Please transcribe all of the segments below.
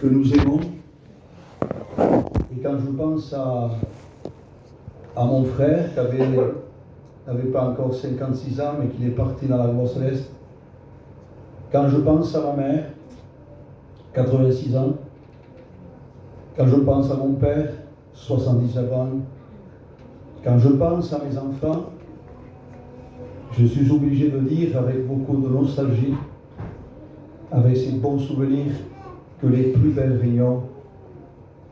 que nous aimons. Et quand je pense à mon frère qui n'avait pas encore 56 ans, mais qui est parti dans la gloire céleste, quand je pense à ma mère, 86 ans, quand je pense à mon père, 79 ans, quand je pense à mes enfants, je suis obligé de dire avec beaucoup de nostalgie, avec ces bons souvenirs, que les plus belles réunions,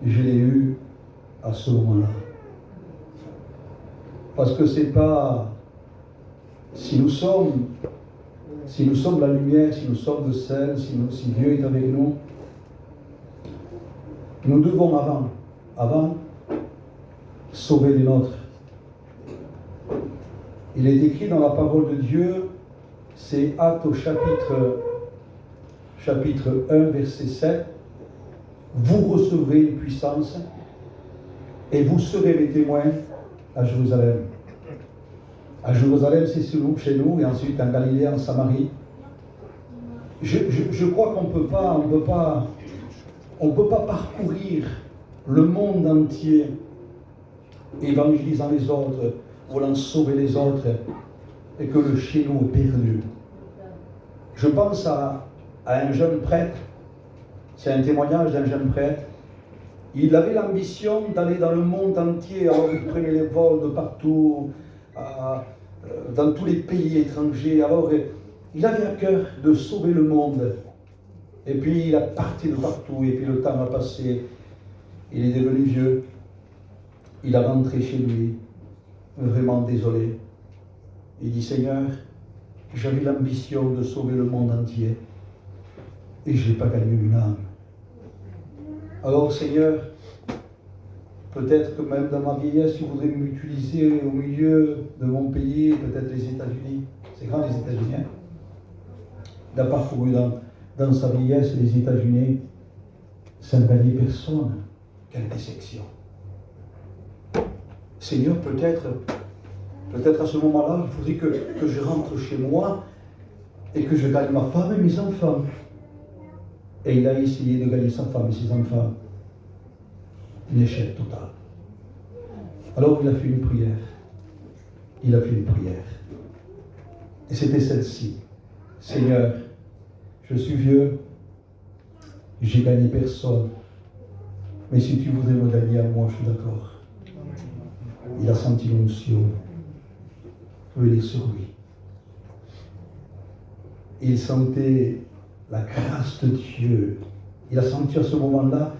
je les ai eues à ce moment-là. Parce que c'est pas... Si nous sommes la lumière, si nous sommes le sel, si Dieu est avec nous, nous devons avant, sauver les nôtres. Il est écrit dans la parole de Dieu, c'est Actes au chapitre 1, verset 7, vous recevrez une puissance et vous serez mes témoins à Jérusalem. À Jérusalem, c'est chez nous, et ensuite en Galilée, en Samarie. Je crois qu'on ne peut pas parcourir le monde entier évangélisant les autres, voulant sauver les autres, et que le chez nous est perdu. Je pense à un jeune prêtre, c'est un témoignage d'un jeune prêtre. Il avait l'ambition d'aller dans le monde entier, alors il prenait les vols de partout, dans tous les pays étrangers. Alors il avait à cœur de sauver le monde. Et puis il a parti de partout, et puis le temps a passé. Il est devenu vieux. Il a rentré chez lui, vraiment désolé. Il dit, Seigneur, j'avais l'ambition de sauver le monde entier, et je n'ai pas gagné une âme. Alors Seigneur, peut-être que même dans ma vieillesse, tu voudrais m'utiliser au milieu de mon pays, peut-être les États-Unis. C'est grand les États-Unis. Hein? Il a parcouru dans sa vieillesse les États-Unis sans gagner personne. Quelle déception. Seigneur, peut-être à ce moment-là, il faudrait que je rentre chez moi et que je gagne ma femme et mes enfants. Et il a essayé de gagner sa femme et ses enfants. Un échec total. Alors il a fait une prière. Et c'était celle-ci. Seigneur, je suis vieux, j'ai gagné personne. Mais si tu voudrais me gagner à moi, je suis d'accord. Il a senti l'onction venir sur lui. Il sentait la grâce de Dieu. Il a senti à ce moment-là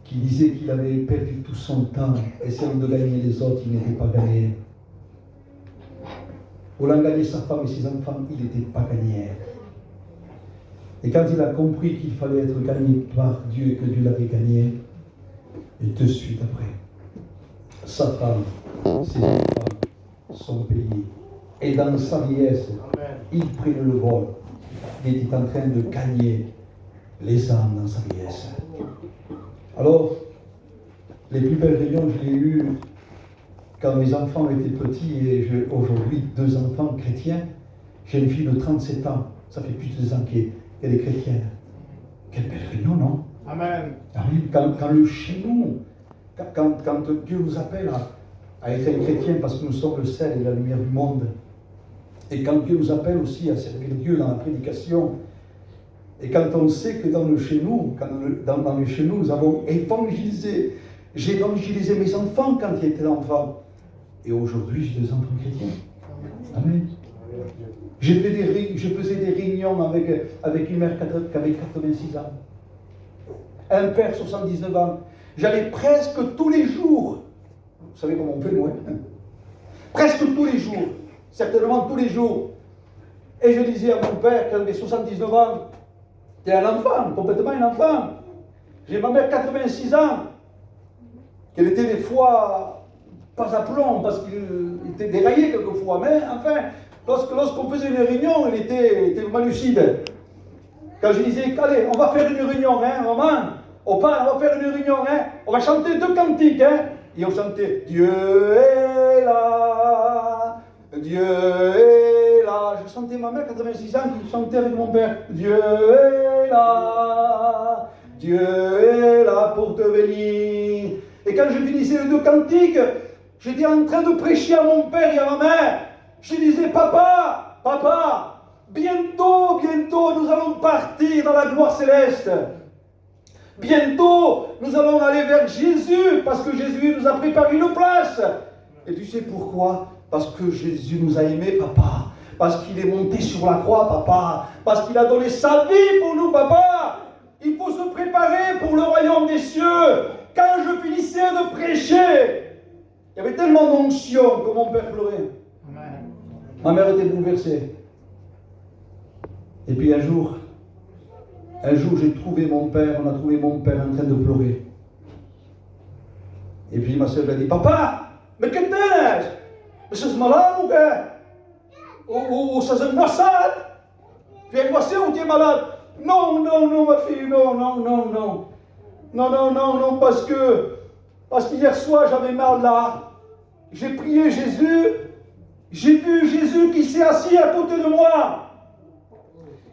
qu'il disait qu'il avait perdu tout son temps, essayant de gagner les autres, il n'était pas gagné. Voulant gagner sa femme et ses enfants, il n'était pas gagné. Et quand il a compris qu'il fallait être gagné par Dieu et que Dieu l'avait gagné, et de suite après, sa femme, ses enfants, son pays, et dans sa vieillesse, il prenait le vol. Il était en train de gagner les âmes dans sa vieillesse. Alors, les plus belles réunions, je l'ai eues quand mes enfants étaient petits, et j'ai aujourd'hui 2 enfants chrétiens. J'ai une fille de 37 ans, ça fait plus de 2 ans qu'elle est chrétienne. Quelle belle réunion, non? Amen. Amen. Quand le chez nous, quand Dieu nous appelle à être un chrétien parce que nous sommes le sel et la lumière du monde, et quand Dieu nous appelle aussi à servir Dieu dans la prédication, et quand on sait que dans le chez nous, dans le chez nous, nous avons évangélisé, j'ai évangélisé mes enfants quand ils étaient enfants, et aujourd'hui j'ai 2 enfants chrétiens. Amen. Je faisais des réunions avec une mère qui avait 86 ans, un père 79 ans. J'allais presque tous les jours. Vous savez comment on fait, nous, hein? Presque tous les jours. Certainement tous les jours. Et je disais à mon père, qui avait 79 ans, t'es un enfant, complètement un enfant. J'ai ma mère 86 ans, qu'elle était des fois pas à plomb, parce qu'il était déraillé quelquefois, mais enfin, lorsqu'on faisait une réunion, il était lucide. Quand je disais, allez, on va faire une réunion, hein, maman, on va faire une réunion, hein, on va chanter 2 cantiques, hein, et on chantait Dieu est là, Dieu est là. Je chantais ma mère, 86 ans, qui chantait avec mon père, Dieu est là, Dieu est là pour te bénir. Et quand je finissais les deux cantiques, j'étais en train de prêcher à mon père et à ma mère. Je disais, papa, papa, bientôt, bientôt, nous allons partir dans la gloire céleste. Bientôt, nous allons aller vers Jésus, parce que Jésus nous a préparé une place. Et tu sais pourquoi? Parce que Jésus nous a aimés, papa. Parce qu'il est monté sur la croix, papa. Parce qu'il a donné sa vie pour nous, papa. Il faut se préparer pour le royaume des cieux. Quand je finissais de prêcher, il y avait tellement d'onction que mon père pleurait. Amen. Ma mère était bouleversée. Et puis un jour, j'ai trouvé mon père, on a trouvé mon père en train de pleurer. Et puis ma soeur lui a dit, papa, mais qu'est-ce que c'est? Mais c'est malade ou quoi? Ou c'est angoissade? Tu es angoissé ou tu es malade? Non, non, non, ma fille, non, non, non, non. Non, non, non, non, parce qu'hier soir, j'avais mal là. J'ai prié Jésus. J'ai vu Jésus qui s'est assis à côté de moi.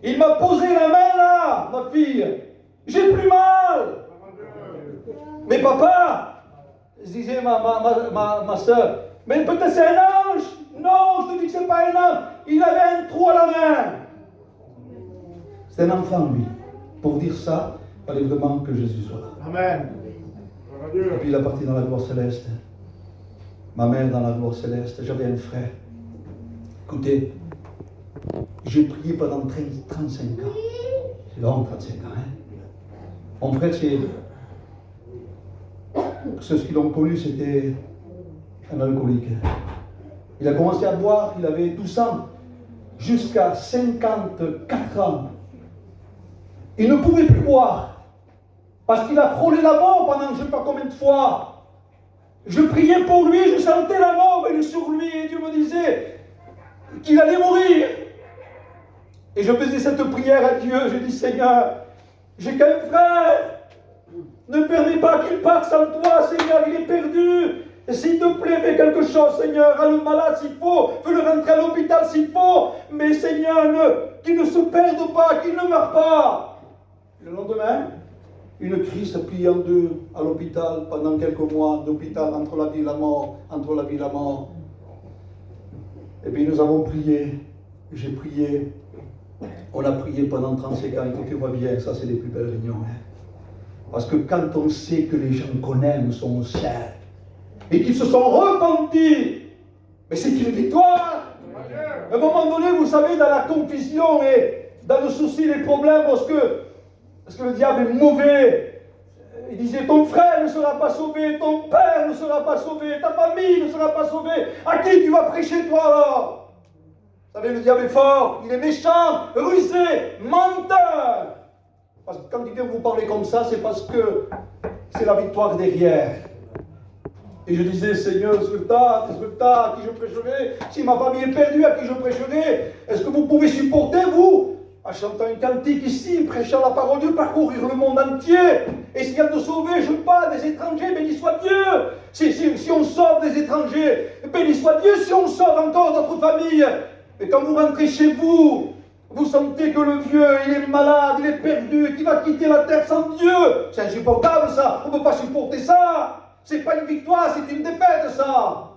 Il m'a posé la main là, ma fille. J'ai plus mal. Mais papa, disait ma soeur, mais peut-être c'est un ange. Non, je te dis que c'est pas un ange. Il avait un trou à la main. C'est un enfant, lui. Pour dire ça, il fallait vraiment que Jésus soit là. Amen. Et puis il est parti dans la gloire céleste. Ma mère dans la gloire céleste. J'avais un frère. Écoutez, j'ai prié pendant 35 ans. C'est long, 35 ans. Hein? Mon frère, ceux qui l'ont connu, c'était un alcoolique. Il a commencé à boire, il avait 12 ans, jusqu'à 54 ans. Il ne pouvait plus boire, parce qu'il a frôlé la mort pendant je ne sais pas combien de fois. Je priais pour lui, je sentais la mort venir sur lui, et Dieu me disait qu'il allait mourir. Et je faisais cette prière à Dieu, je dis, Seigneur, j'ai qu'un frère, ne permets pas qu'il parte sans toi, Seigneur, il est perdu. Et s'il te plaît, fais quelque chose, Seigneur, rends le malade s'il faut, fais-le rentrer à l'hôpital s'il faut, mais Seigneur, qu'il ne se perde pas, qu'il ne meure pas. Le lendemain, une crise pliée en deux à l'hôpital pendant quelques mois d'hôpital entre la vie et la mort, entre la vie et la mort. Et puis nous avons prié, j'ai prié, on a prié pendant 35 ans, écoutez-moi bien, ça c'est les plus belles réunions. Hein. Parce que quand on sait que les gens qu'on aime sont au ciel, et qu'ils se sont repentis, mais c'est une victoire. À un moment donné, vous savez, dans la confusion et dans le souci, les problèmes, parce que le diable est mauvais, il disait, ton frère ne sera pas sauvé, ton père ne sera pas sauvé, ta famille ne sera pas sauvée, à qui tu vas prêcher toi alors? Vous savez, le diable est fort, il est méchant, rusé, menteur. Parce que quand il vient vous parler comme ça, c'est parce que c'est la victoire derrière. Et je disais, Seigneur, résultat, à qui je prêcherai? Si ma famille est perdue, à qui je prêcherai? Est-ce que vous pouvez supporter, vous, en chantant un cantique ici, prêchant la parole de Dieu, parcourir le monde entier, essayant de sauver, je parle, des étrangers, béni soit Dieu. Si on sauve des étrangers, béni soit Dieu, si on sauve encore notre famille. Et quand vous rentrez chez vous, vous sentez que le vieux, il est malade, il est perdu, qu'il va quitter la terre sans Dieu. C'est insupportable ça, on ne peut pas supporter ça. C'est pas une victoire, c'est une défaite ça.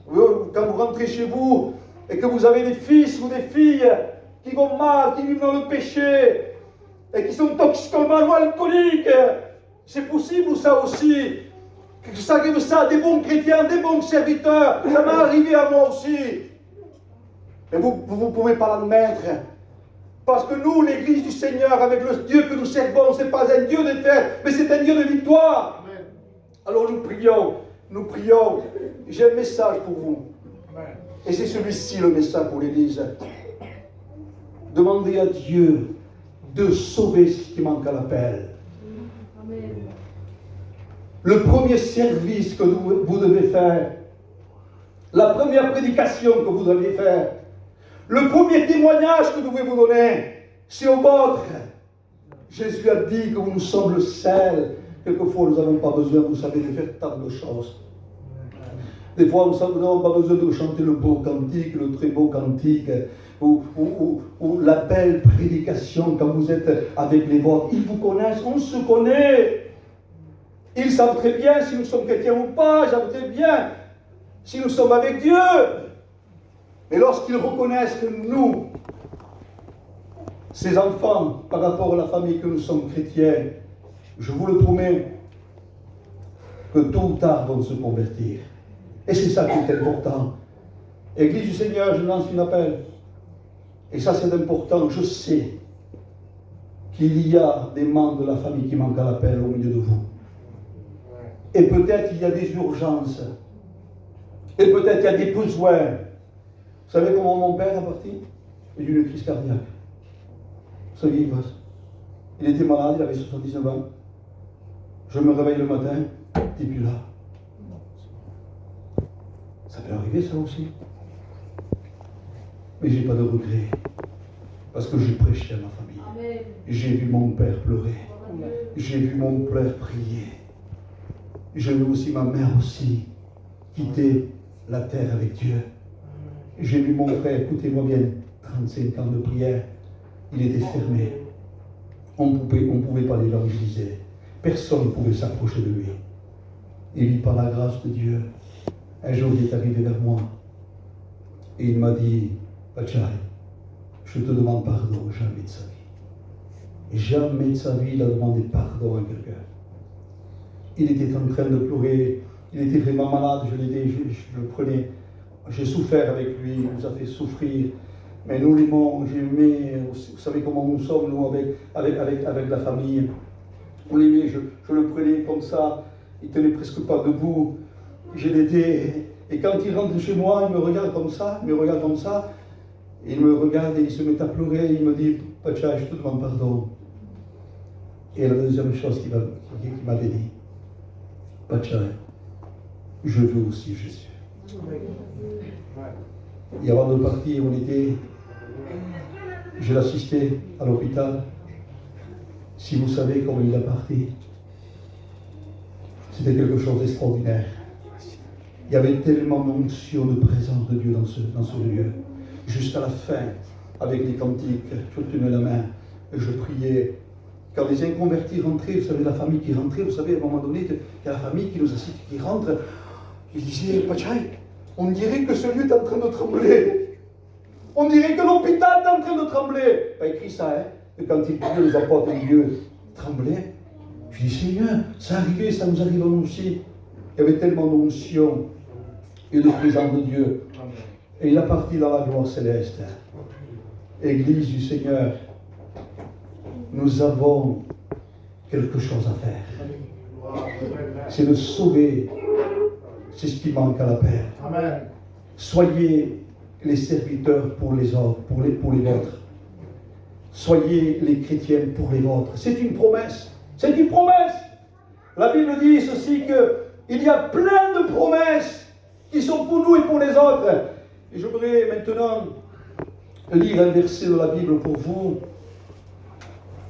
Quand vous rentrez chez vous et que vous avez des fils ou des filles qui vont mal, qui vivent dans le péché et qui sont toxicomanes ou alcooliques, c'est possible ça aussi. Que ça arrive ça à des bons chrétiens, des bons serviteurs. Ça m'est arrivé à moi aussi. Et vous ne pouvez pas l'admettre. Parce que nous, l'Église du Seigneur, avec le Dieu que nous servons, ce n'est pas un Dieu de défaite, mais c'est un Dieu de victoire. Amen. Alors nous prions. J'ai un message pour vous. Amen. Et c'est celui-ci le message pour l'Église. Demandez à Dieu de sauver ce qui manque à l'appel. Amen. Le premier service que vous devez faire, la première prédication que vous devez faire, le premier témoignage que nous devez vous donner, c'est au vôtre. Jésus a dit que nous sommes le sel. Quelquefois, nous n'avons pas besoin, vous savez, de faire tant de choses. Des fois, nous n'avons pas besoin de chanter le beau cantique, le très beau cantique, ou la belle prédication quand vous êtes avec les vôtres. Ils vous connaissent, on se connaît. Ils savent très bien si nous sommes chrétiens ou pas, ils savent très bien si nous sommes avec Dieu. Mais lorsqu'ils reconnaissent que nous, ces enfants, par rapport à la famille que nous sommes chrétiens, je vous le promets, que tôt ou tard vont se convertir. Et c'est ça qui est important. Église du Seigneur, je lance un appel. Et ça c'est important, je sais qu'il y a des membres de la famille qui manquent à l'appel au milieu de vous. Et peut-être il y a des urgences. Et peut-être il y a des besoins. Vous savez comment mon père est parti? D'une crise cardiaque. Vous savez, il était malade, il avait 79 ans. Je me réveille le matin, il n'est plus là. Ça peut arriver ça aussi. Mais je n'ai pas de regret. Parce que j'ai prêché à ma famille. Amen. J'ai vu mon père pleurer. Amen. J'ai vu mon père prier. J'ai vu aussi ma mère aussi quitter la terre avec Dieu. J'ai vu mon frère, écoutez-moi bien, 35 ans de prière, il était fermé. On ne pouvait pas l'évangéliser. Personne ne pouvait s'approcher de lui. Et lui, par la grâce de Dieu, un jour il est arrivé vers moi et il m'a dit, Pachai, je te demande pardon, jamais de sa vie. Et jamais de sa vie il a demandé pardon à quelqu'un. Il était en train de pleurer, il était vraiment malade, je l'ai dit, je le prenais. J'ai souffert avec lui, il nous a fait souffrir. Mais nous l'aimons, j'aimais, vous savez comment nous sommes, nous, avec la famille. On l'aimait, je le prenais comme ça, il ne tenait presque pas debout. Je l'aidais. Et quand il rentre chez moi, il me regarde comme ça, il me regarde et il se met à pleurer, il me dit, Pacha, je te demande pardon. Et la deuxième chose qu'il m'avait dit, Pacha, je veux aussi Jésus. Et avant de partir, je l'assistais à l'hôpital. Si vous savez comment il est parti, c'était quelque chose d'extraordinaire. Il y avait tellement d'onction, de présence de Dieu dans ce lieu. Jusqu'à la fin, avec les cantiques, je tenais la main et je priais. Quand les inconvertis rentraient, vous savez, la famille qui rentrait, vous savez, à un moment donné, il y a la famille qui nous assiste, qui rentre. Il disait, Pachai, on dirait que ce lieu est en train de trembler. On dirait que l'hôpital est en train de trembler. Pas écrit ça, hein. Et quand Dieu nous apporte un lieu tremblé, je dis, Seigneur, ça arrivait, ça nous arrive à nous aussi. Il y avait tellement d'onction et de présence de Dieu. Et il a parti dans la gloire céleste. Église du Seigneur, nous avons quelque chose à faire. C'est de sauver. C'est ce qui manque à la paix. Amen. Soyez les serviteurs pour les autres, pour les vôtres. Soyez les chrétiens pour les vôtres. C'est une promesse. C'est une promesse. La Bible dit ceci, qu'il y a plein de promesses qui sont pour nous et pour les autres. Et je voudrais maintenant lire un verset de la Bible pour vous.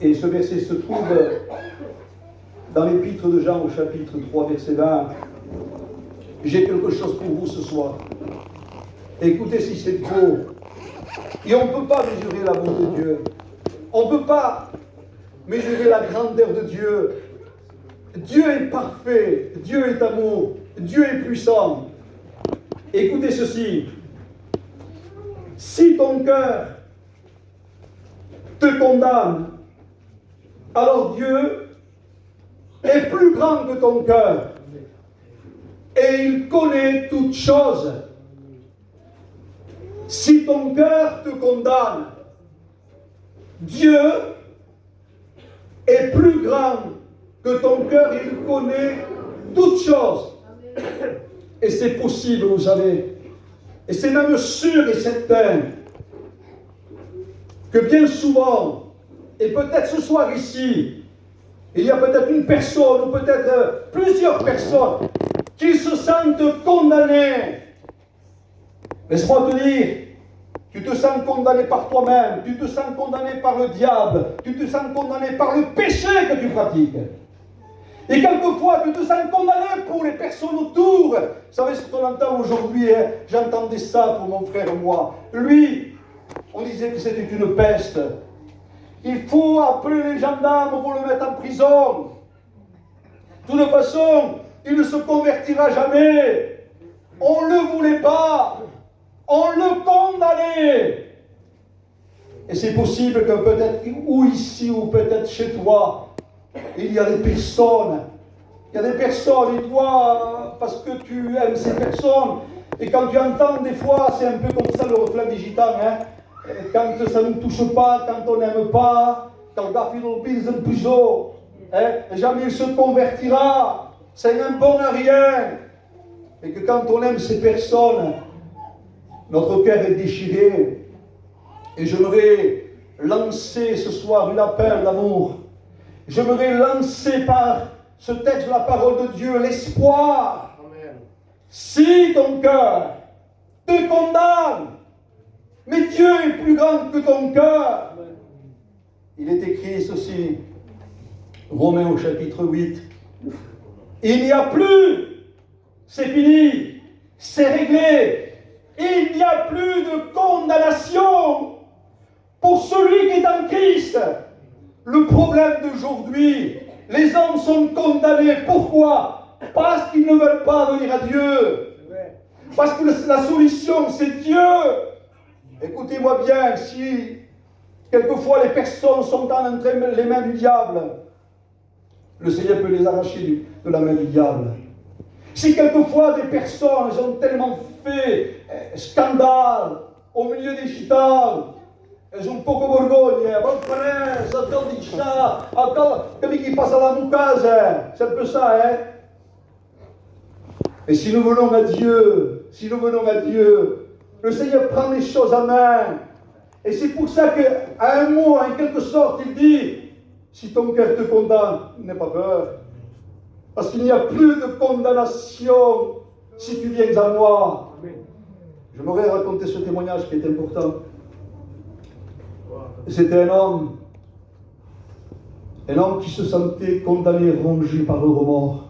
Et ce verset se trouve dans l'épître de Jean au chapitre 3, verset 20. J'ai quelque chose pour vous ce soir. Écoutez si c'est beau. Et on ne peut pas mesurer l'amour de Dieu. On ne peut pas mesurer la grandeur de Dieu. Dieu est parfait. Dieu est amour. Dieu est puissant. Écoutez ceci. Si ton cœur te condamne, alors Dieu est plus grand que ton cœur. Et il connaît toutes choses. Si ton cœur te condamne, Dieu est plus grand que ton cœur, il connaît toutes choses. Et c'est possible, vous savez. Et c'est même sûr et certain que bien souvent, et peut-être ce soir ici, il y a peut-être une personne ou peut-être plusieurs personnes qui se sentent condamnées. Laisse-moi te dire, tu te sens condamné par toi-même, tu te sens condamné par le diable, tu te sens condamné par le péché que tu pratiques. Et quelquefois, tu te sens condamné pour les personnes autour. Vous savez ce qu'on entend aujourd'hui, hein? J'entendais ça pour mon frère et moi. Lui, on disait que c'était une peste. Il faut appeler les gendarmes pour le mettre en prison. De toute façon, il ne se convertira jamais. On ne le voulait pas. On le condamnait. Et c'est possible que peut-être, ou ici, ou peut-être chez toi, il y a des personnes. Il y a des personnes, et toi, parce que tu aimes ces personnes, et quand tu entends des fois, c'est un peu comme ça le reflet des gitans, hein, quand ça ne nous touche pas, quand on n'aime pas, quand David Lopez un puzo, hein, jamais il se convertira, c'est un bon à rien. Et que quand on aime ces personnes, notre cœur est déchiré. Et j'aimerais lancer ce soir une appel d'amour. J'aimerais lancer par ce texte de la parole de Dieu l'espoir. Amen. Si ton cœur te condamne, mais Dieu est plus grand que ton cœur. Amen. Il est écrit ceci, Romains au chapitre 8. Il n'y a plus, c'est fini, c'est réglé. Il n'y a plus de condamnation pour celui qui est en Christ. Le problème d'aujourd'hui, les hommes sont condamnés. Pourquoi? Parce qu'ils ne veulent pas venir à Dieu. Parce que la solution, c'est Dieu. Écoutez-moi bien, si quelquefois les personnes sont entre les mains du diable, le Seigneur peut les arracher de la main du diable. Si quelquefois des personnes ont tellement fait scandale au milieu des gitans, elles ont poco vergogna, van preso, a tel di ça, a tel qui passe à la moucase, c'est un peu ça, hein. Et si nous venons à Dieu, le Seigneur prend les choses en main. Et c'est pour ça qu'à un mot, en quelque sorte, il dit, si ton cœur te condamne, n'aie pas peur. Parce qu'il n'y a plus de condamnation si tu viens à moi. J'aimerais raconter ce témoignage qui est important. C'était un homme qui se sentait condamné, rongé par le remords.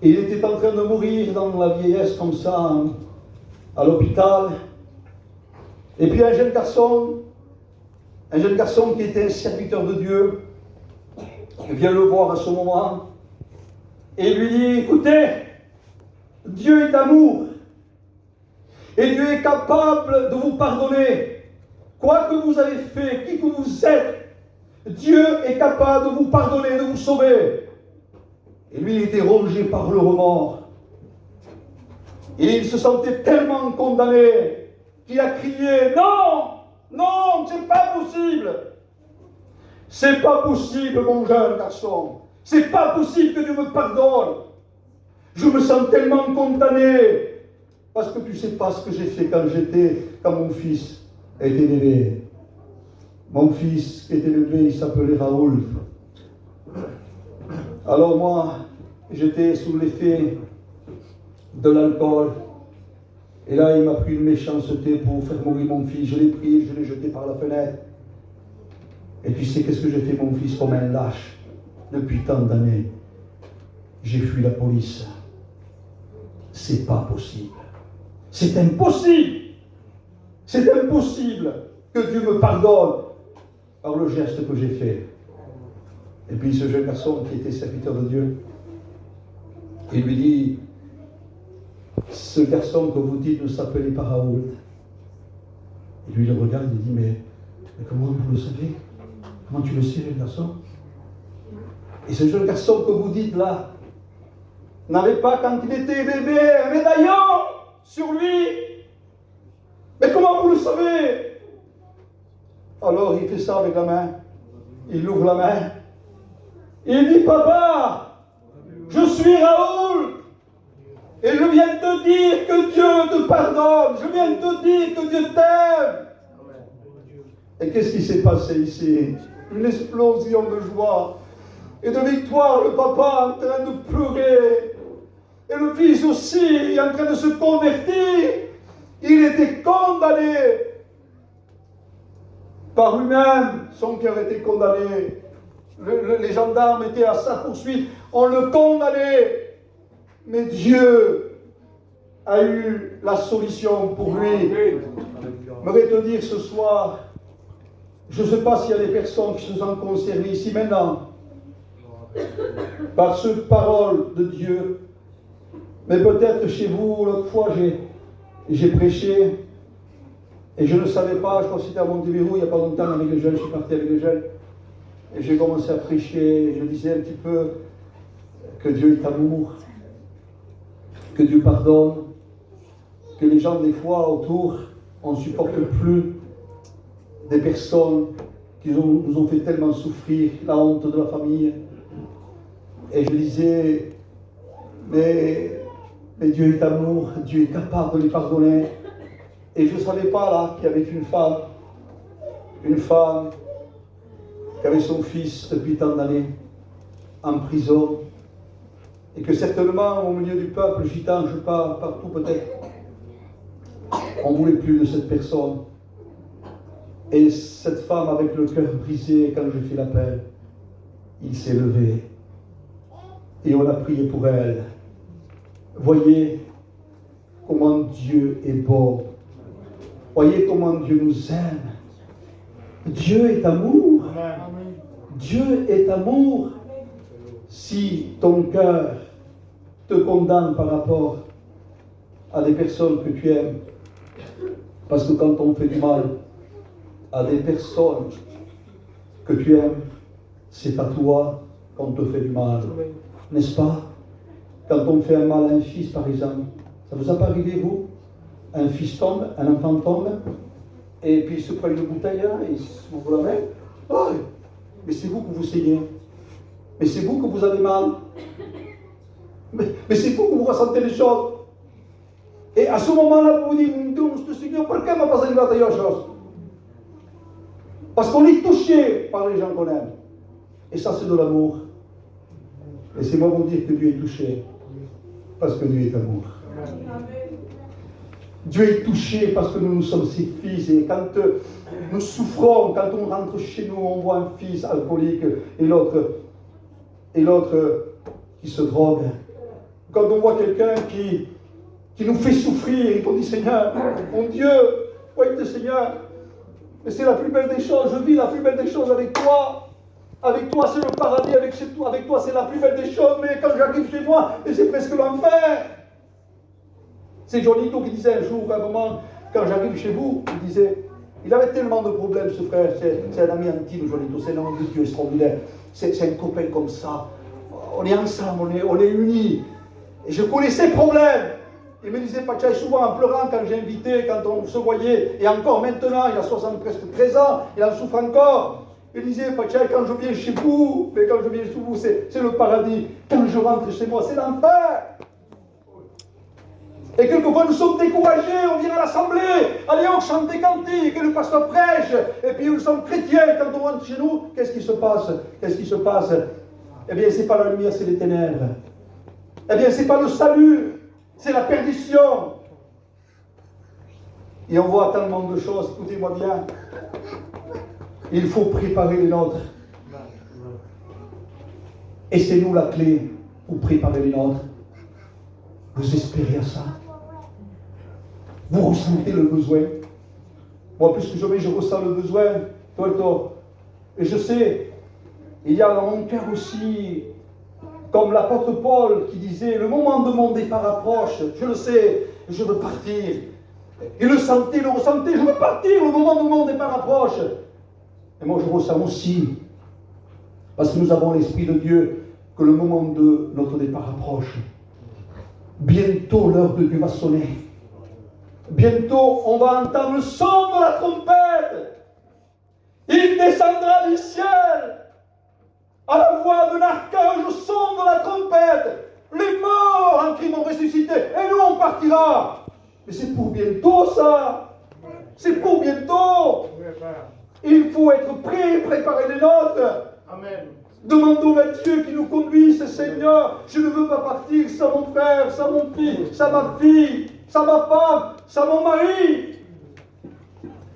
Et il était en train de mourir dans la vieillesse comme ça, à l'hôpital. Et puis un jeune garçon qui était un serviteur de Dieu, vient le voir à ce moment et lui dit, écoutez, Dieu est amour et Dieu est capable de vous pardonner. Quoi que vous avez fait, qui que vous êtes, Dieu est capable de vous pardonner, de vous sauver. Et lui, il était rongé par le remords. Et il se sentait tellement condamné qu'il a crié, non, non, c'est pas possible. C'est pas possible, mon jeune garçon. C'est pas possible que Dieu me pardonne. Je me sens tellement condamné. Parce que tu sais pas ce que j'ai fait quand mon fils était bébé. Mon fils qui était bébé, il s'appelait Raoul. Alors moi, j'étais sous l'effet de l'alcool. Et là, il m'a pris une méchanceté pour faire mourir mon fils. Je l'ai pris, je l'ai jeté par la fenêtre. Et tu sais qu'est-ce que j'ai fait, mon fils, comme un lâche, depuis tant d'années? J'ai fui la police. C'est pas possible. C'est impossible. C'est impossible que Dieu me pardonne par le geste que j'ai fait. Et puis ce jeune garçon qui était serviteur de Dieu, il lui dit, ce garçon que vous dites ne s'appelait pas Raoul. Et lui, il le regarde et dit, mais comment vous le savez? Comment tu le sais, le garçon? Et ce jeune garçon que vous dites là, n'avait pas, quand il était bébé, un médaillon sur lui. Mais comment vous le savez? Alors il fait ça avec la main. Il ouvre la main. Il dit, papa, je suis Raoul. Et je viens te dire que Dieu te pardonne. Je viens te dire que Dieu t'aime. Et qu'est-ce qui s'est passé ici? Une explosion de joie et de victoire. Le papa en train de pleurer. Et le fils aussi en train de se convertir. Il était condamné. Par lui-même, son cœur était condamné. les gendarmes étaient à sa poursuite, on le condamnait. Mais Dieu a eu la solution pour lui. J'aimerais te dire ce soir, je ne sais pas s'il y a des personnes qui se sentent concernées ici maintenant par cette parole de Dieu. Mais peut-être chez vous, l'autre fois, j'ai prêché et je ne savais pas, je crois que c'était à Montebello, il n'y a pas longtemps avec les jeunes, je suis parti avec les jeunes et j'ai commencé à prêcher, je disais un petit peu que Dieu est amour, que Dieu pardonne, que les gens des fois autour, on ne supporte plus des personnes qui nous ont fait tellement souffrir, la honte de la famille. Et je disais, mais Dieu est amour, Dieu est capable de les pardonner. Et je ne savais pas là qu'il y avait une femme qui avait son fils depuis tant d'années en prison, et que certainement au milieu du peuple gitan, je parle partout peut-être, on ne voulait plus de cette personne. Et cette femme avec le cœur brisé, quand je fais l'appel, il s'est levé et on a prié pour elle. Voyez comment Dieu est bon. Voyez comment Dieu nous aime. Dieu est amour. Dieu est amour. Si ton cœur te condamne par rapport à des personnes que tu aimes, parce que quand on fait du mal à des personnes que tu aimes, c'est à toi qu'on te fait du mal. N'est-ce pas? Quand on fait un mal à un fils, par exemple, ça vous a pas arrivé, vous? Un fils tombe, un enfant tombe, et puis il se prend une bouteille, hein, et il s'ouvre la main. Oh, mais c'est vous que vous saignez. Mais c'est vous que vous avez mal. Mais c'est vous que vous ressentez les choses. Et à ce moment-là, vous vous dites, Dieu, Seigneur, pourquoi m'a pas arrivé à telle chose? Parce qu'on est touché par les gens qu'on aime. Et ça, c'est de l'amour. Laissez-moi vous dire que Dieu est touché. Parce que Dieu est amour. Dieu est touché parce que nous sommes ses fils. Et quand nous souffrons, quand on rentre chez nous, on voit un fils alcoolique et l'autre qui se drogue. Quand on voit quelqu'un qui nous fait souffrir et qu'on dit, Seigneur, mon Dieu, où est-ce Seigneur? Mais c'est la plus belle des choses, je vis la plus belle des choses avec toi. Avec toi, c'est le paradis, avec toi, c'est la plus belle des choses, mais quand j'arrive chez moi, c'est presque l'enfer. C'est Jonito qui disait un jour, à un moment, quand j'arrive chez vous, il disait, il avait tellement de problèmes, ce frère, c'est un ami intime, Jonito, c'est un homme de Dieu extraordinaire, c'est un copain comme ça. On est ensemble, on est unis. Et je connais ses problèmes. Il me disait, Pachaï, souvent en pleurant quand j'invitais, quand on se voyait, et encore maintenant, il a presque 13 ans, il en souffre encore. Il disait, Pachaï, quand je viens chez vous, mais quand je viens chez vous, c'est le paradis. Quand je rentre chez moi, c'est l'enfer. Et quelquefois, nous sommes découragés, on vient à l'assemblée, allez, on chante des cantiques, et le pasteur prêche, et puis nous sommes chrétiens, quand on rentre chez nous, qu'est-ce qui se passe? Qu'est-ce qui se passe? Eh bien, c'est pas la lumière, c'est les ténèbres. Eh bien, c'est pas le salut, c'est la perdition. Et on voit tellement de choses, écoutez-moi bien. Il faut préparer les nôtres. Et c'est nous la clé pour préparer les nôtres. Vous espérez à ça? Vous ressentez le besoin? Moi, plus que jamais, je ressens le besoin. Toi. Et je sais, il y a dans mon cœur aussi, comme l'apôtre Paul qui disait, le moment de mon départ approche, je le sais, je veux partir. Il le sentait, il le ressentait, je veux partir, le moment de mon départ approche. Et moi je ressens aussi, parce que nous avons l'Esprit de Dieu, que le moment de notre départ approche. Bientôt l'heure de Dieu va sonner. Bientôt on va entendre le son de la trompette. Il descendra du ciel à la voix d'un archange, au son de la trompette. Les morts en Christ vont ressusciter et nous on partira. Mais c'est pour bientôt ça. C'est pour bientôt. Il faut être prêt, préparer les nôtres. Amen. Demandons à Dieu qui nous conduise, Seigneur. Je ne veux pas partir sans mon frère, sans mon fils, sans ma fille, sans ma femme, sans mon mari.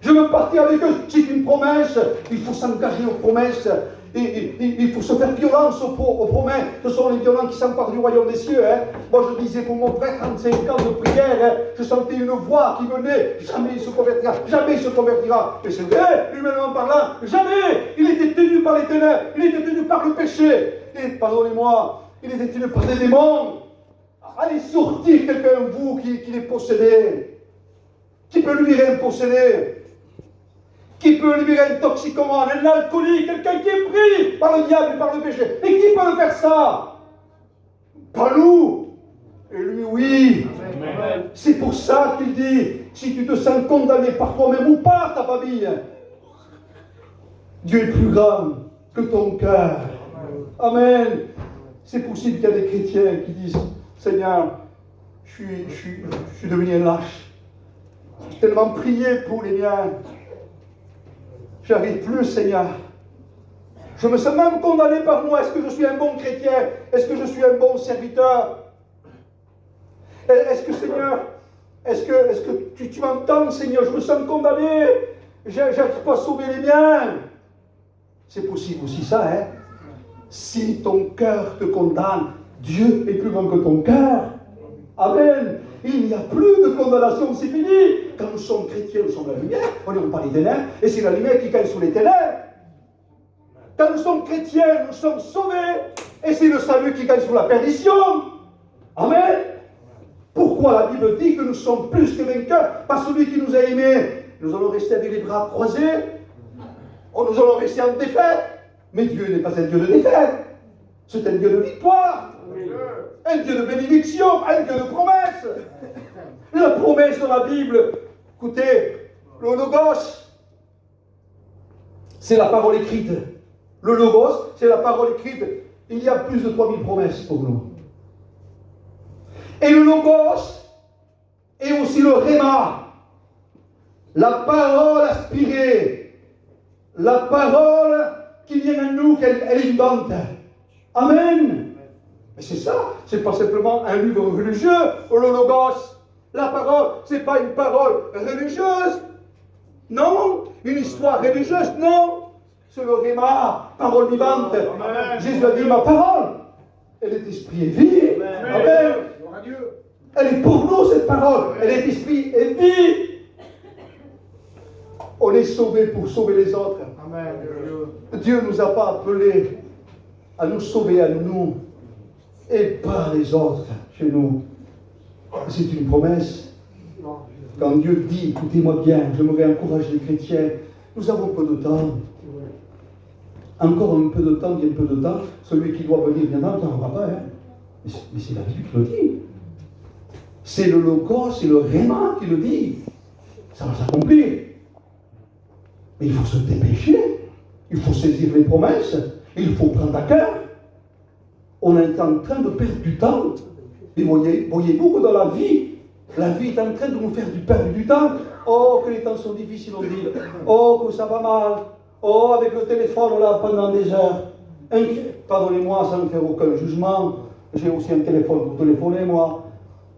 Je veux partir avec eux. C'est une promesse. Il faut s'engager aux promesses. il faut se faire violence aux paumés. Ce sont les violents qui s'emparent du royaume des cieux. Hein. Moi, je disais pour mon frère, 35 ans de prière, hein, je sentais une voix qui venait. Jamais il se convertira, jamais il se convertira. Et c'est vrai, humainement parlant, jamais. Il était tenu par les ténèbres, il était tenu par le péché. Et pardonnez-moi, il était tenu par des démons. Allez sortir quelqu'un, vous, qui est possédé. Qui peut lui rien posséder? Qui peut libérer un toxicomane, un alcoolique, quelqu'un qui est pris par le diable et par le péché? Et qui peut le faire ça? Pas nous. Et lui, oui. Amen. C'est pour ça qu'il dit, si tu te sens condamné par toi-même ou par ta famille, Dieu est plus grand que ton cœur. Amen. C'est possible qu'il y a des chrétiens qui disent, Seigneur, je suis devenu un lâche. J'ai tellement prié pour les miens. J'arrive plus, Seigneur. Je me sens même condamné par moi. Est-ce que je suis un bon chrétien? Est-ce que je suis un bon serviteur? Est-ce que, Seigneur, est-ce que tu m'entends, Seigneur? Je me sens condamné. J'arrive pas à sauver les miens. C'est possible aussi ça, hein? Si ton cœur te condamne, Dieu est plus grand que ton cœur. Amen. Il n'y a plus de condamnation, c'est fini. Quand nous sommes chrétiens, nous sommes la lumière, on n'est pas les ténèbres, et c'est la lumière qui gagne sur les ténèbres. Quand nous sommes chrétiens, nous sommes sauvés, et c'est le salut qui gagne sur la perdition. Amen. Pourquoi la Bible dit que nous sommes plus que vainqueurs par celui qui nous a aimés? Nous allons rester avec les bras croisés, nous allons rester en défaite, mais Dieu n'est pas un Dieu de défaite, c'est un Dieu de victoire. Un Dieu de bénédiction, un Dieu de promesse. La promesse de la Bible, écoutez, le Logos, c'est la parole écrite. Le Logos, c'est la parole écrite. Il y a plus de 3000 promesses pour nous. Et le Logos est aussi le Réma, la parole aspirée, la parole qui vient à nous, qu'elle est vivante. Amen. Mais c'est ça, c'est pas simplement un livre religieux, le Logos. La parole, c'est pas une parole religieuse. Non, une histoire religieuse, non. C'est le Réma, parole vivante. Amen. Jésus a dit, ma parole, elle est esprit et vie. Amen. Amen. Elle est pour nous, cette parole. Elle est esprit et vie. On est sauvés pour sauver les autres. Amen. Dieu ne nous a pas appelés à nous sauver à nous et pas les autres chez nous. C'est une promesse. Quand Dieu dit, écoutez-moi bien, je me réencourage les chrétiens, nous avons peu de temps. Encore un peu de temps, bien peu de temps. Celui qui doit venir viendra, on n'en aura pas. Hein. Mais c'est la Bible qui le dit. C'est le Logos, c'est le Réma qui le dit. Ça va s'accomplir. Mais il faut se dépêcher. Il faut saisir les promesses. Il faut prendre à cœur. On est en train de perdre du temps. Et voyez-vous que dans la vie est en train de nous faire perdre du temps. Oh, que les temps sont difficiles, on dit. Oh, que ça va mal. Oh, avec le téléphone là pendant des heures. Pardonnez-moi, sans ne faire aucun jugement. J'ai aussi un téléphone pour téléphoner, moi.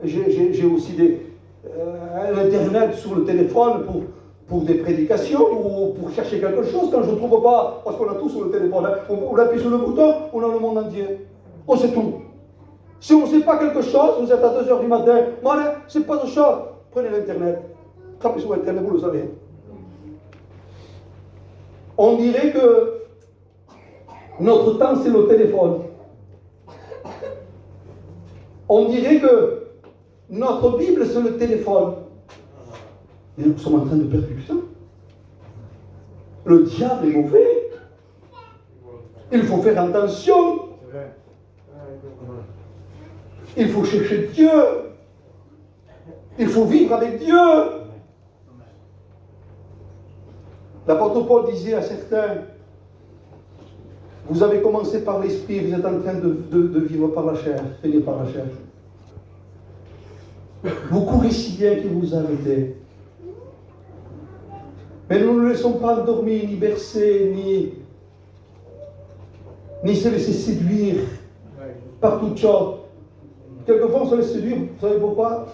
J'ai aussi Internet sur le téléphone pour des prédications ou pour chercher quelque chose quand je ne trouve pas, parce qu'on a tout sur le téléphone. Hein. On appuie sur le bouton, on a le monde entier. On sait tout. Si on ne sait pas quelque chose, vous êtes à 2h du matin, voilà, c'est pas de chose. Prenez l'Internet. Tapez sur Internet, vous le savez. On dirait que notre temps, c'est le téléphone. On dirait que notre Bible, c'est le téléphone. Et nous sommes en train de perdre du temps. Le diable est mauvais. Il faut faire attention. Il faut chercher Dieu. Il faut vivre avec Dieu. L'apôtre Paul disait à certains, vous avez commencé par l'esprit, vous êtes en train de vivre par la chair, finir par la chair. Vous courez si bien que vous arrêtez. Mais nous ne laissons pas endormir, ni bercer, ni se laisser séduire par toutes choses. Quelquefois, on se laisse séduire, vous savez pourquoi?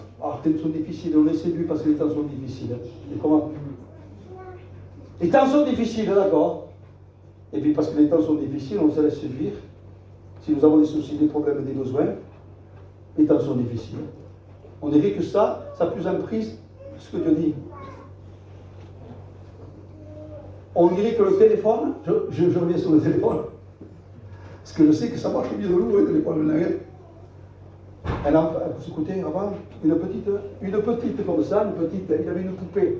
Les temps sont difficiles, on les séduit parce que les temps sont difficiles. Et comment? Les temps sont difficiles, d'accord? Et puis parce que les temps sont difficiles, on se laisse séduire. Si nous avons des soucis, des problèmes, des besoins, les temps sont difficiles. On dirait que ça a plus emprise que ce que Dieu dit. On dirait que le téléphone, je reviens sur le téléphone, parce que je sais que ça marche bien de lourd, le téléphone. Un enfant, vous écoutez, avant, une petite comme ça, il avait une poupée.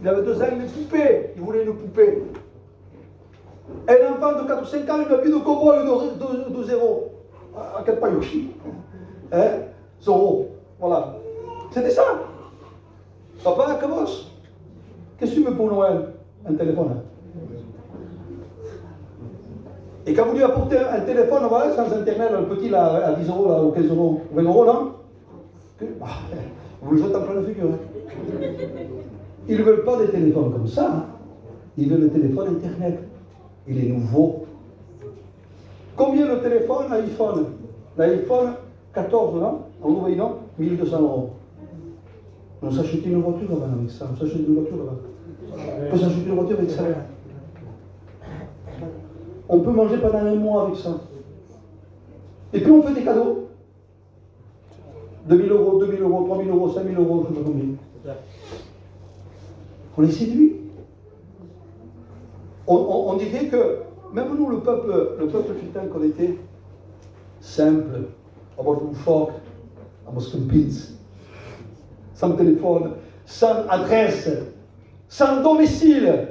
Il avait 2 ans, une poupée, il voulait une poupée. Un enfant de 4 ou 5 ans, il n'a plus de cow-boy de 0. À 4 payoshi. Hein? Zoro. Voilà. C'était ça. Papa, comment? Qu'est-ce que tu veux pour Noël? Un téléphone. Et quand vous lui apportez un téléphone, voilà, sans internet, le petit là, à 10 euros, là, ou 15 euros, ou 20 euros, non? Vous le jetez en plein figure. Hein? Ils ne veulent pas des téléphones comme ça. Hein? Ils veulent le téléphone internet. Il est nouveau. Combien le téléphone iPhone? L'iPhone 14, non? En nouveau, non? 1200 euros. On s'achète une voiture avant avec ça. On s'achète une voiture avant. On peut s'acheter une voiture avec ça. On peut manger pendant 1 mois avec ça. Et puis on fait des cadeaux. 2000 euros, 2000 euros, 3000 euros, 5000 euros, je ne sais pas combien. On les séduit. On dirait que, même nous, le peuple putain qu'on était, simple, avoir du choc, avoir un pins, sans téléphone, sans adresse, sans domicile.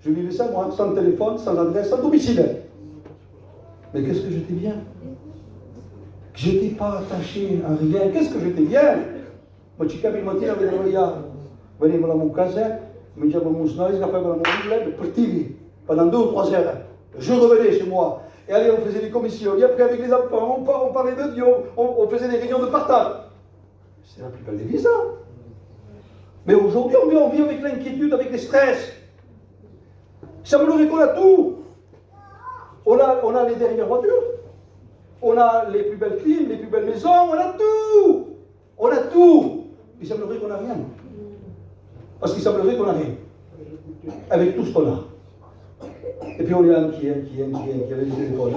Je vivais ça, moi, sans téléphone, sans adresse, sans domicile. Mais qu'est-ce que j'étais bien? Je n'étais pas attaché à rien. Qu'est-ce que j'étais bien? Moi, ci capi mattina venivo da mon casa, mangiavo mon snoise, facevo la mobile, partivi pendant 2 ou 3 heures. Je revenais chez moi. Et allez, on faisait des commissions. Et après, avec les enfants, on parlait de Dieu, on faisait des réunions de partage. C'est la plus belle des vies, ça. Mais aujourd'hui, on vit avec l'inquiétude, avec les stress. Il semblerait qu'on a tout. On a les dernières voitures. On a les plus belles clims, les plus belles maisons. On a tout. On a tout. Il semblerait qu'on n'a rien. Parce qu'il semblerait qu'on n'a rien. Avec tout ce qu'on a. Et puis on est inquiet avec les téléphones.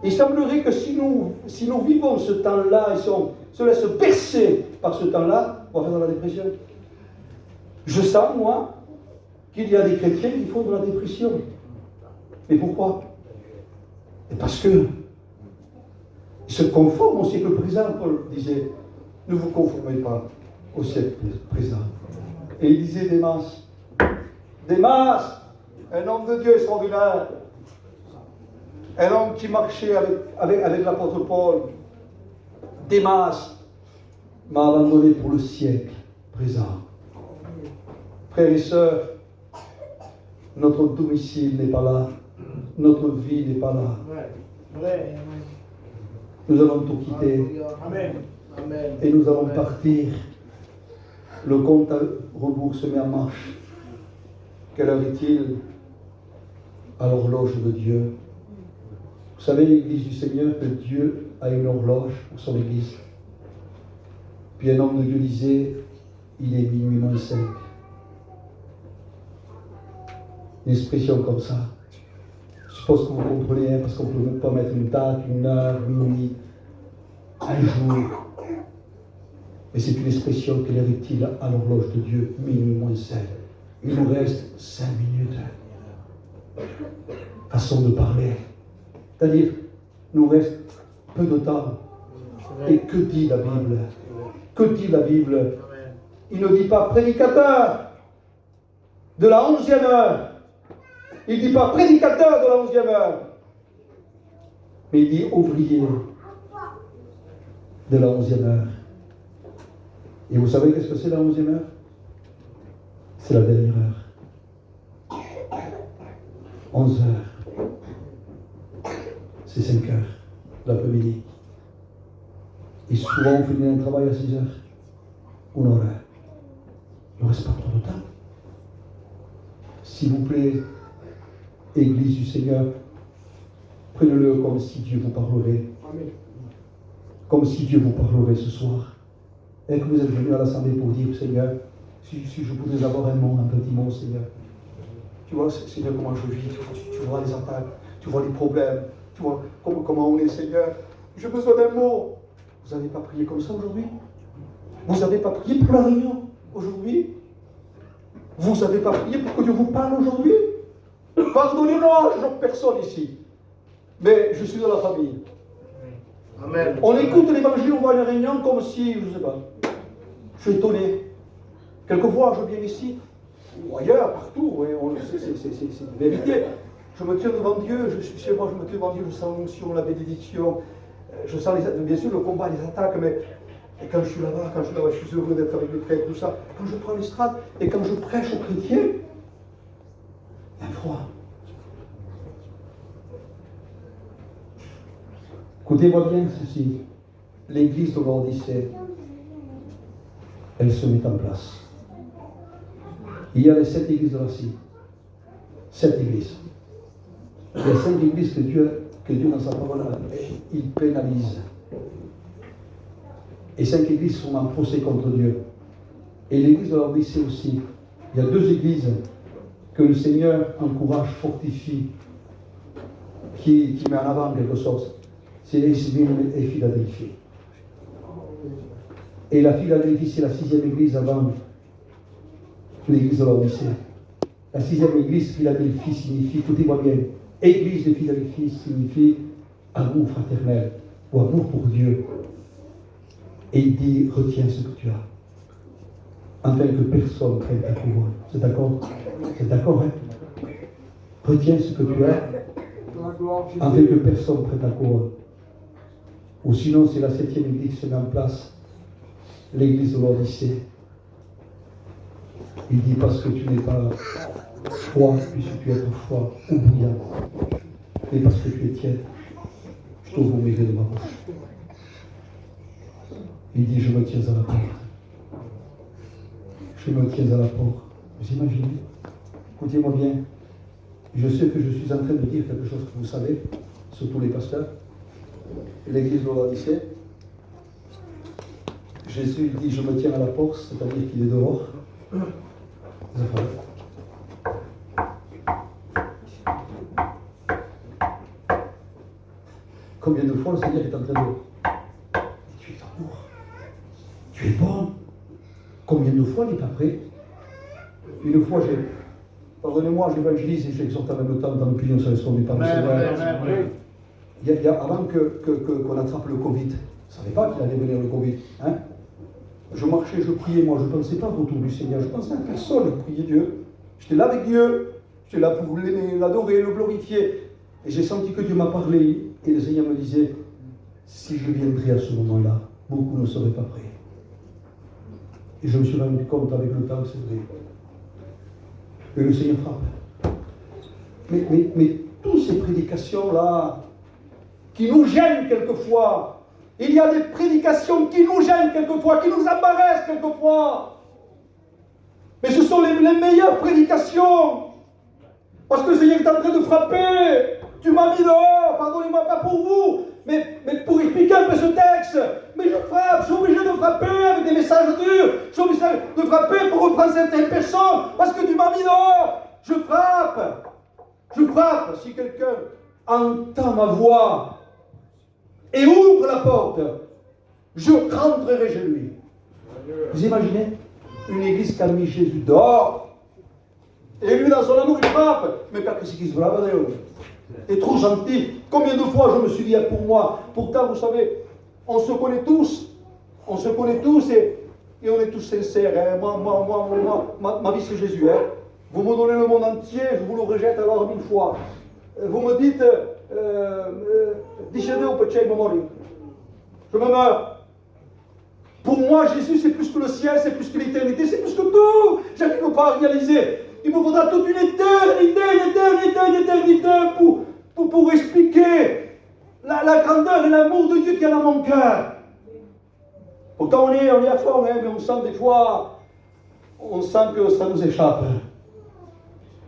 Il semblerait que si nous vivons ce temps-là et se laisse percer par ce temps-là, on va faire de la dépression. Je sens, moi, qu'il y a des chrétiens qui font de la dépression. Mais pourquoi? Et parce que ils se conforment au siècle présent. Paul disait, ne vous conformez pas au siècle présent. Et il disait Démas, un homme de Dieu extraordinaire, un homme qui marchait avec l'apôtre Paul. Démas m'a abandonné pour le siècle présent. Frères et sœurs, notre domicile n'est pas là, notre vie n'est pas là. Nous allons tout quitter et nous allons partir. Le compte à rebours se met en marche. Quelle heure est-il? À l'horloge de Dieu. Vous savez, l'Église du Seigneur, que Dieu a une horloge pour son Église. Puis un homme de Dieu disait, il est minuit moins 5. Une expression comme ça. Je suppose que vous comprenez, hein, parce qu'on ne peut même pas mettre une date, une heure, minuit, un jour. Mais c'est une expression, quelle heure est-il à l'horloge de Dieu? Minuit moins 5. Il nous reste 5 minutes. Façon de parler. C'est-à-dire, nous reste peu de temps. Et que dit la Bible? Que dit la Bible? Il ne dit pas prédicateur de la 11e heure. Il ne dit pas prédicateur de la 11e heure. Mais il dit ouvrier de la 11e heure. Et vous savez qu'est-ce que c'est la 11e heure? C'est la dernière heure. 11 heures. C'est 5 heures l'après-midi. Et souvent on finit un travail à 6 heures. Une heure. Il ne reste pas trop de temps. S'il vous plaît, Église du Seigneur, prenez-le comme si Dieu vous parlerait. Comme si Dieu vous parlerait ce soir. Et que vous êtes venu à l'assemblée pour dire, Seigneur, si je pouvais avoir un petit mot, Seigneur. Tu vois, Seigneur, comment je vis, tu vois les attaques, tu vois les problèmes, tu vois comment on est, Seigneur. J'ai besoin d'un mot. Vous n'avez pas prié comme ça aujourd'hui? Vous n'avez pas prié pour la réunion aujourd'hui? Vous n'avez pas prié pour que Dieu vous parle aujourd'hui? Pardonnez-moi, je n'ai personne ici. Mais je suis dans la famille. Amen. On écoute l'évangile, on va à une réunion comme si, je ne sais pas. Je suis étonné. Quelquefois, je viens ici, ou ailleurs, partout, c'est une vérité. Je me tiens devant Dieu, je suis chez moi, je me tiens devant Dieu, je sens l'onction, la bénédiction, je sens bien sûr le combat, les attaques, mais et quand je suis là-bas, je suis heureux d'être avec les frères, tout ça. Quand je prends l'estrade et quand je prêche aux chrétiens, il y a un froid. Écoutez-moi bien ceci. L'église de l'Odyssée, elle se met en place. Il y a les 7 églises de l'Asie. 7 églises. Il y a 5 églises que Dieu dans sa parole, il pénalise. Et 5 églises sont en procès contre Dieu. Et l'église de l'Odyssée aussi. Il y a 2 églises que le Seigneur encourage, fortifie, qui met en avant en quelque sorte. C'est Smyrne et Philadelphie. Et la Philadelphie, c'est la 6e église avant l'église de l'Odyssée. La 6e église, Philadelphie, signifie, écoutez-moi bien, église de Philadelphie signifie amour fraternel, ou amour pour Dieu. Et il dit, retiens ce que tu as, afin que personne prenne ta couronne. C'est d'accord? C'est d'accord, hein? Retiens ce que tu as, afin que personne prenne ta couronne. Ou sinon, c'est la 7e église qui se met en place, l'église de l'Odyssée. Il dit, parce que tu n'es pas froid, puisque tu es froid ou bouillant, mais parce que tu es tiède, je te vomirai de ma bouche. Il dit, je me tiens à la porte. Je me tiens à la porte. Vous imaginez? Écoutez-moi bien. Je sais que je suis en train de dire quelque chose que vous savez, surtout les pasteurs. L'église de l'Odyssée. Jésus dit, je me tiens à la porte, c'est-à-dire qu'il est dehors. Combien de fois le Seigneur est en train de... Tu es amour. Tu es bon. Combien de fois il n'est pas prêt? Une fois, pardonnez-moi, j'évangélise et j'exhorte en même temps dans l'opinion sur ce qu'on n'est pas avant qu'on attrape le Covid. Je ne savais pas qu'il allait venir le Covid. Hein? Je marchais, je priais, moi je ne pensais pas au retour du Seigneur, je pensais à personne, je priais Dieu. J'étais là avec Dieu, j'étais là pour l'aimer, l'adorer, le glorifier. Et j'ai senti que Dieu m'a parlé, et le Seigneur me disait, si je viendrais à ce moment-là, beaucoup ne seraient pas prêts. Et je me suis rendu compte avec le temps, c'est vrai. Et le Seigneur frappe. Mais toutes ces prédications-là, qui nous gênent quelquefois, il y a des prédications qui nous gênent quelquefois, qui nous embarrassent quelquefois. Mais ce sont les meilleures prédications. Parce que le Seigneur est en train de frapper. Tu m'as mis dehors, pardonnez-moi, pas pour vous, mais pour expliquer un peu ce texte. Mais je frappe, je suis obligé de frapper avec des messages durs. Je suis obligé de frapper pour reprendre certaines personnes, parce que tu m'as mis dehors. Je frappe. Je frappe. Si quelqu'un entend ma voix et ouvre la porte, je rentrerai chez lui. Vous imaginez une église qui a mis Jésus dehors, et lui dans son amour il frappe. Mais qu'est-ce qu'il se lave est trop gentil. Combien de fois je me suis dit pour moi, pourtant vous savez, on se connaît tous et on est tous sincères. Hein. Ma vie c'est Jésus. Hein. Vous me donnez le monde entier, je vous le rejette alors 1000 fois. Vous me dites, décédez au péché, je me meurs. Pour moi, Jésus, c'est plus que le ciel, c'est plus que l'éternité, c'est plus que tout. Je n'arrive pas à réaliser. Il me faudra toute une éternité pour expliquer la grandeur et l'amour de Dieu qu'il y a dans mon cœur. Pourtant, on est à fond, hein, mais on sent des fois, on sent que ça nous échappe.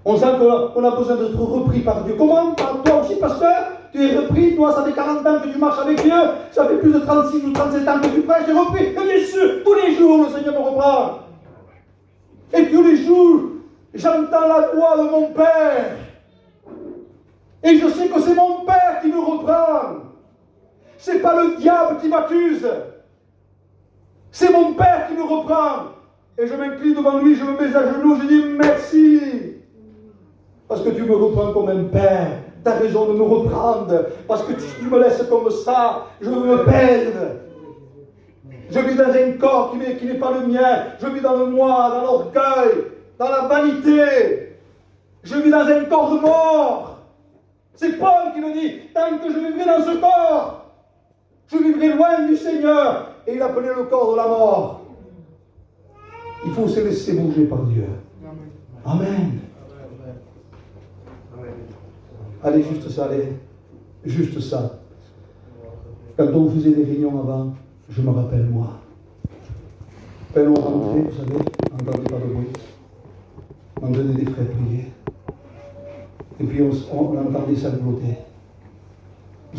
On sent qu'on a besoin d'être repris par Dieu. Comment? Toi aussi, pasteur, tu es repris, toi, ça fait 40 ans que tu marches avec Dieu, ça fait plus de 36 ou 37 ans que tu prêches, tu es repris. Et bien sûr, tous les jours, le Seigneur me reprend. Et tous les jours, J'entends la voix de mon Père. Et je sais que c'est mon Père qui me reprend. Ce n'est pas le diable qui m'accuse. C'est mon Père qui me reprend. Et je m'incline devant lui, je me mets à genoux, je dis merci. Parce que tu me reprends comme un Père. Tu as raison de me reprendre. Parce que tu me laisses comme ça, je veux me perdre. Je vis dans un corps qui n'est pas le mien. Je vis dans le moi, dans l'orgueil, dans la vanité. Je vis dans un corps de mort. C'est Paul qui le dit. Tant que je vivrai dans ce corps, je vivrai loin du Seigneur. Et il appelait le corps de la mort. Il faut se laisser bouger par Dieu. Amen. Allez, juste ça, allez. Juste ça. Quand on faisait des réunions avant, je me rappelle, moi. Quand on rentrait, vous savez, on n'entendait pas de bruit. On entendait des frères prier. Et puis on entendait sangloter.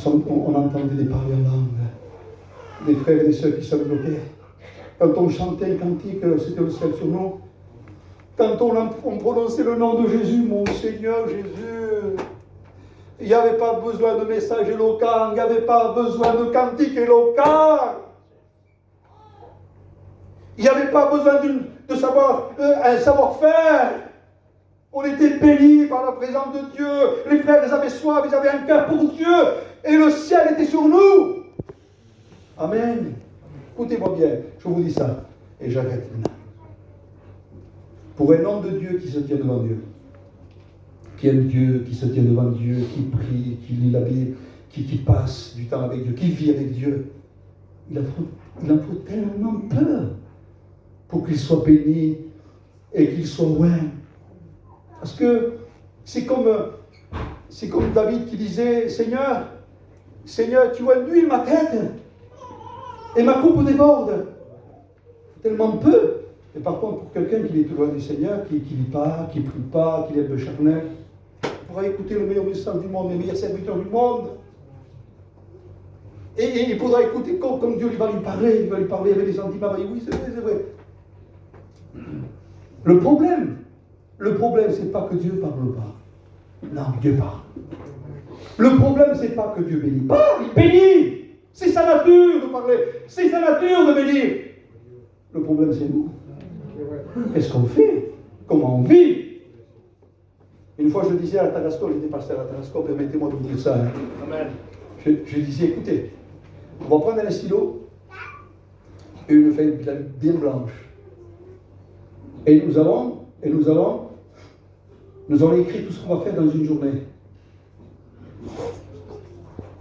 On entendait des paroles en langue. Des frères et des sœurs qui sanglotaient. Quand on chantait un cantique, c'était le ciel sur nous. Quand on prononçait le nom de Jésus, mon Seigneur Jésus, il n'y avait pas besoin de messages éloquents, il n'y avait pas besoin de cantiques éloquents. Il n'y avait pas besoin un savoir-faire. On était bénis par la présence de Dieu. Les frères, ils avaient soif, ils avaient un cœur pour Dieu. Et le ciel était sur nous. Amen. Écoutez-moi bien, je vous dis ça. Et j'arrête maintenant. Pour un homme de Dieu qui se tient devant Dieu, qui aime Dieu, qui se tient devant Dieu, qui prie, qui lit la Bible, qui passe du temps avec Dieu, qui vit avec Dieu, il en faut tellement peu pour qu'il soit béni et qu'il soit loin. Parce que c'est comme David qui disait, Seigneur, tu induis ma tête et ma coupe déborde. Tellement peu. Et par contre, pour quelqu'un qui est plus loin du Seigneur, qui ne lit pas, qui ne prie pas, qui est un peu charnel, il pourra écouter le meilleur message du monde, les meilleurs serviteurs du monde. Et il pourra écouter comme Dieu va lui parler avec des sentiments. Oui, c'est vrai. Le problème, c'est pas que Dieu ne parle pas. Non, Dieu parle. Le problème, c'est pas que Dieu bénit pas, il bénit. C'est sa nature de parler, c'est sa nature de bénir. Le problème, c'est nous. Qu'est-ce qu'on fait? Comment on vit? Une fois, je disais à la Tarasco, j'étais pasteur à la Tarasco, permettez-moi de vous dire ça. Amen. Je disais, écoutez, on va prendre un stylo et une feuille bien blanche. Et nous allons écrire tout ce qu'on va faire dans une journée.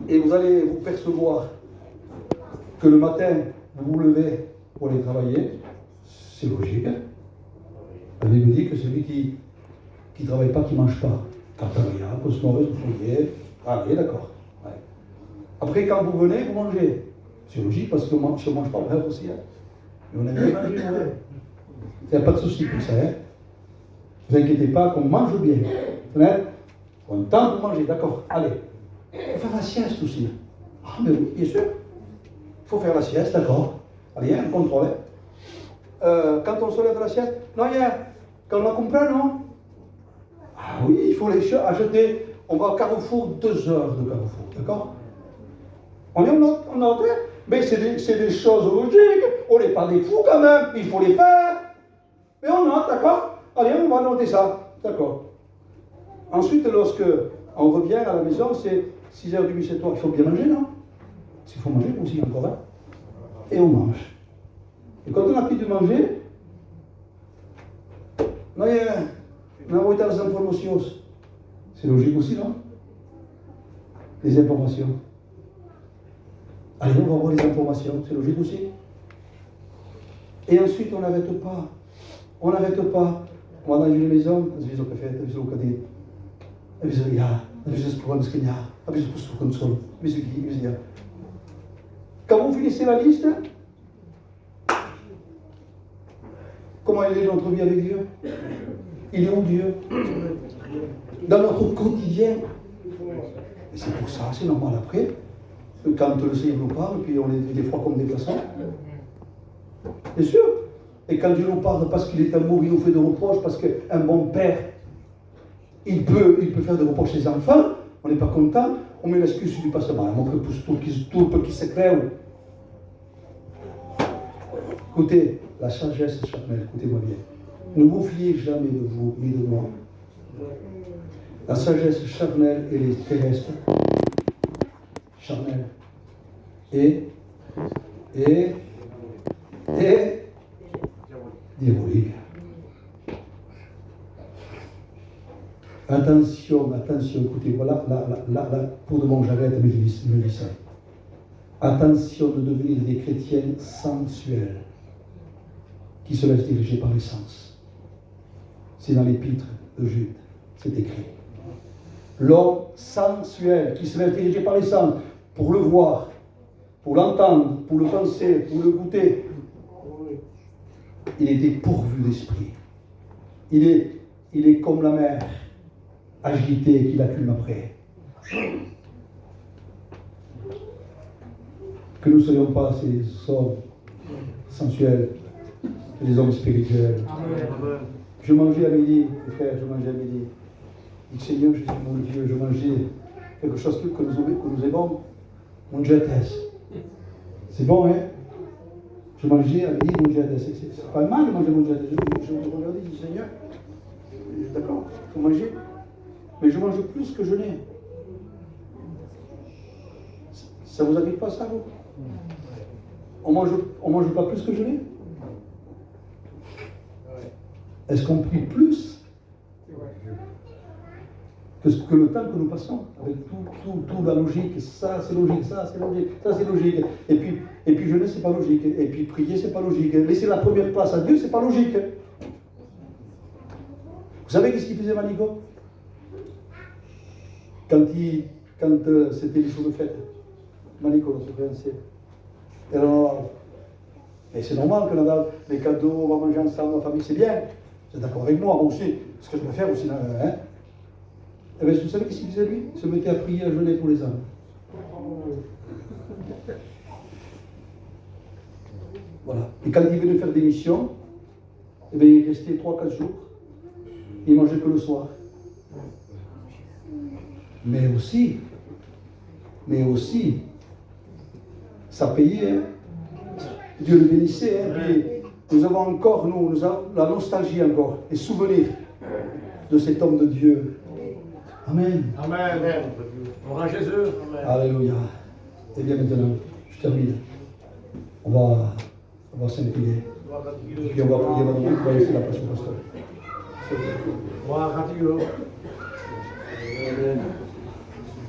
Et vous allez vous percevoir que le matin, vous vous levez pour aller travailler. C'est logique. Hein? La Bible dit que celui qui ne travaille pas, qui ne mange pas. Quand il y a un peu mauvaise, vous fouillez. Allez, d'accord. Ouais. Après, quand vous venez, vous mangez. C'est logique parce que je ne mange pas au rêve aussi. Hein? Mais on aime bien manger, ouais. Il n'y a pas de souci pour ça. Hein? Ne vous inquiétez pas qu'on mange bien. On tente de manger, d'accord. Allez. Il faut faire la sieste aussi. Ah, mais oui, bien sûr. Il faut faire la sieste, d'accord. Allez, on contrôle. Quand on se lève à la sieste, non, quand on la comprend, non? Ah oui, il faut les acheter. On va au Carrefour, 2 heures de Carrefour, d'accord? On est en note, mais c'est des choses logiques. On n'est pas des fous quand même, il faut les faire. Mais on note, d'accord? Allez, on va noter ça, d'accord. Ensuite, lorsque on revient à la maison, c'est 6h30, 7h, il faut bien manger, non? Il faut manger aussi encore, hein? Et on mange. Et quand on a pris de manger, on a été les informations. C'est logique aussi, non? Les informations. Allez, on va voir les informations, c'est logique aussi. Et ensuite, on n'arrête pas. On n'arrête pas. On va dans une maison, on se dit au café, on se dit au cadet. On se dit, on se dit, on se dit, on se dit, on se dit, quand vous finissez la liste, comment il est notre vie avec Dieu? Il est où Dieu? Dans notre quotidien. Et c'est pour ça, c'est normal après, quand le Seigneur nous parle, puis on est des fois comme des glaçons. Bien sûr. Et quand Dieu nous parle parce qu'il est amour, il nous fait des reproches, parce qu'un bon père, il peut faire des reproches à ses enfants, on n'est pas content, on met l'excuse du pasteur, mon peu pousse tout peut qui se crève. Écoutez, la sagesse charnelle, écoutez-moi bien. Ne vous fiez jamais de vous, ni de moi. La sagesse charnelle, elle est terrestre, charnelle, et diabolique. Attention, écoutez, voilà, là, pour de bon, j'arrête, mais je dis ça. Attention de devenir des chrétiens sensuels, qui se laissent diriger par les sens. C'est dans l'épître de Jude, c'est écrit. L'homme sensuel, qui se laisse diriger par les sens, pour le voir, pour l'entendre, pour le penser, pour le goûter, il est dépourvu d'esprit. Il est comme la mer, agitée, qui l'accule après. Que nous ne soyons pas ces hommes sensuels, les hommes spirituels. Amen. Je mangeais à midi, les frères, je mangeais à midi. Je dis, Seigneur, je dis, mon Dieu, je mangeais quelque chose que nous aimons, mon jetes. C'est bon, hein? Je mangeais à midi mon jetes. C'est pas mal de manger mon jetes. Je regardais et je dis, Seigneur, d'accord, il faut manger, mais je mange plus que je n'ai. Ça vous arrive pas ça, vous? On mange pas plus que je n'ai? Est-ce qu'on prie plus que le temps que nous passons avec tout la logique? Ça c'est logique, ça c'est logique, ça c'est logique. Et puis jeûner c'est pas logique. Et puis prier c'est pas logique. Laisser la première place à Dieu c'est pas logique. Vous savez qu'est-ce qu'il faisait Manico? Quand c'était les jours de fête, Manico, notre fiancé. Et alors, et c'est normal que Nadal, les cadeaux, on va manger ensemble, la famille, c'est bien. Vous êtes d'accord avec moi aussi, ce que je peux faire aussi. Hein? Et bien, vous savez qu'est-ce qu'il faisait lui? Il se mettait à prier, à jeûner pour les âmes. Voilà. Et quand il venait faire des missions, eh bien, il restait 3-4 jours. Il mangeait que le soir. Mais aussi, ça payait. Hein. Dieu le bénissait. Hein. Puis, nous avons encore, nous avons la nostalgie encore, les souvenirs de cet homme de Dieu. Amen. Amen. On rend Jésus. Amen. Alléluia. Et bien maintenant, je termine. On va s'incliner. Puis on va prier notre Dieu, on va laisser la place au pasteur. Gloire à Dieu.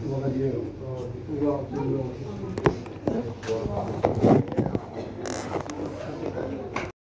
Gloire à Dieu. Gloire à Dieu.